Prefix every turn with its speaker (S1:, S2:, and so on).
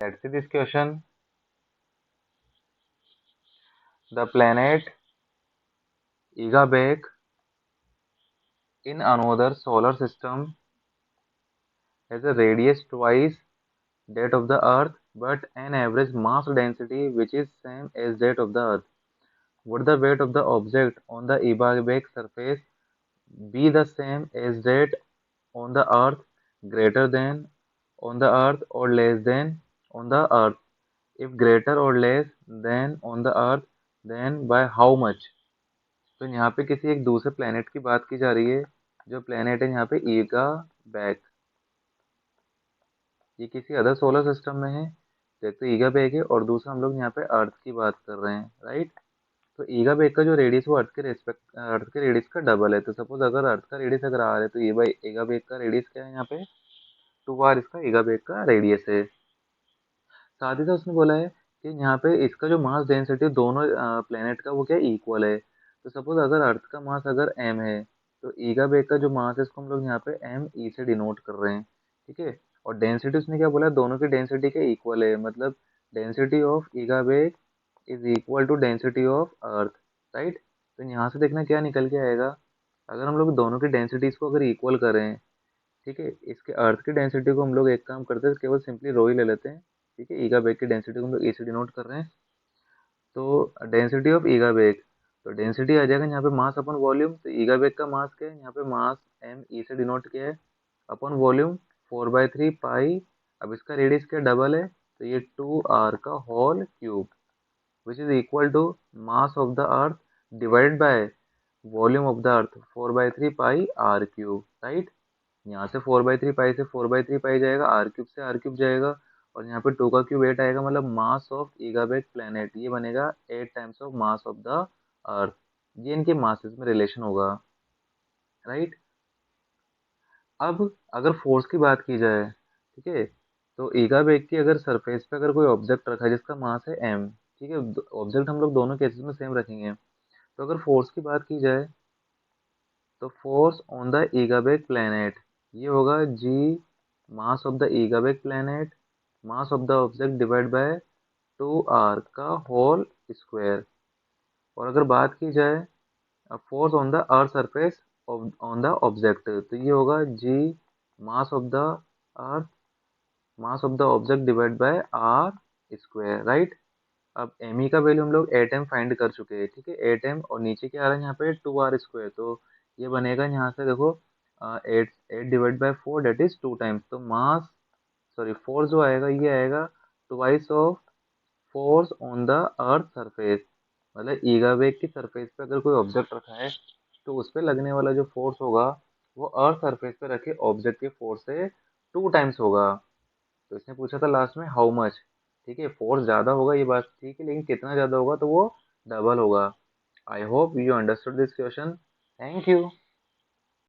S1: Let's see this question. The planet Igabek in another solar system has a radius twice that of the Earth, but an average mass density which is same as that of the Earth. Would the weight of the object on the Igabek surface be the same as that on the Earth, greater than on the Earth, or less than on the Earth? If greater or less than on the Earth, then by how much? तो यहाँ पे किसी एक दूसरे planet की बात की जा रही है। जो प्लेनेट है यहाँ पे ईगा बैक, ये किसी अदर सोलर सिस्टम में है। तो एक तो ईगा बैक है और दूसरा हम लोग यहाँ पे अर्थ की बात कर रहे हैं, राइट। तो ईगा बैक का जो रेडियस वो अर्थ के रेडियस का डबल है। तो सपोज अगर अर्थ का रेडियस अगर आर है तो ये बाई ईगा बैक का रेडियस क्या है यहाँ पे 2 आर इसका ईगा बैक का रेडियस है। साथ ही साथ उसने बोला है कि यहाँ पे इसका जो मास डेंसिटी दोनों प्लेनेट का वो क्या इक्वल है। तो सपोज अगर अर्थ का मास अगर एम है तो ईगा बेग का जो मास है इसको हम लोग यहाँ पे एम ई से डिनोट कर रहे हैं, ठीक है। और डेंसिटी उसने क्या बोला, दोनों की डेंसिटी के इक्वल है, मतलब डेंसिटी ऑफ ईगा बेग is equal to density of earth, right. तो यहाँ से देखना क्या निकल के आएगा। अगर हम लोग दोनों की डेंसिटीज को अगर इक्वल करें, ठीक है, इसके अर्थ की डेंसिटी को हम लोग एक काम करते हैं, केवल सिंपली रो ही ले लेते हैं, ठीक है। ईगा बेग की डेंसिटी को हम लोग ए से डिनोट कर रहे हैं। तो डेंसिटी ऑफ ईगा बेग, तो डेंसिटी आ जाएगा यहाँ पे मास अपॉन वॉल्यूम। तो ईगा बेग का मास क्या है यहाँ पे, मास एम ई से डिनोट किया है, अपॉन वॉल्यूम 4/3 पाई। अब इसका रेडियस क्या डबल है, तो ये 2 आर का whole cube, which is equal to mass of the earth divided by volume of the earth 4/3 pi R cube, right. यहाँ से 4/3 पाई से 4/3 पाई जाएगा, आर क्यूब से आर क्यूब जाएगा, और यहाँ पे 2 का क्यूब 8 आएगा, मतलब मास ऑफ ईगाबेक प्लेनेट ये बनेगा 8 times of mass of the अर्थ। ये इनके मासेस में रिलेशन होगा, राइट। अब अगर फोर्स की बात की जाए, ठीक है, तो ईगाबेक की अगर सरफेस पे अगर कोई ऑब्जेक्ट रखा है जिसका मास है एम, ठीक है, ऑब्जेक्ट हम लोग दोनों केसेस में सेम रखेंगे। तो अगर फोर्स की बात की जाए तो फोर्स ऑन द ईगाबेक प्लेनेट ये होगा जी मास ऑफ द ईगाबेक planet mass of the object divide by 2 R का होल स्क्वायर। और अगर बात की जाए force on the earth surface on the object, तो ये होगा G mass of the earth mass of the object divide by R square, right. अब एम ई का वैल्यू हम लोग 8m फाइंड कर चुके हैं, ठीक है, 8m, और नीचे क्या आ रहा है यहाँ पे 2 आर स्क्वायर। तो ये बनेगा यहाँ से देखो 8 divide by 4 that is 2 times. तो मास सॉरी फोर्स जो आएगा ये आएगा twice of force on the earth surface. मतलब ईगा वेग की सरफेस पे अगर कोई ऑब्जेक्ट रखा है तो उस पे लगने वाला जो फोर्स होगा वो अर्थ सरफेस पे रखे ऑब्जेक्ट के फोर्स से 2 टाइम्स होगा। तो इसने पूछा था लास्ट में हाउ मच, ठीक है, फोर्स ज्यादा होगा ये बात ठीक है, लेकिन कितना ज्यादा होगा, तो वो डबल होगा। I hope you understood this question. Thank you.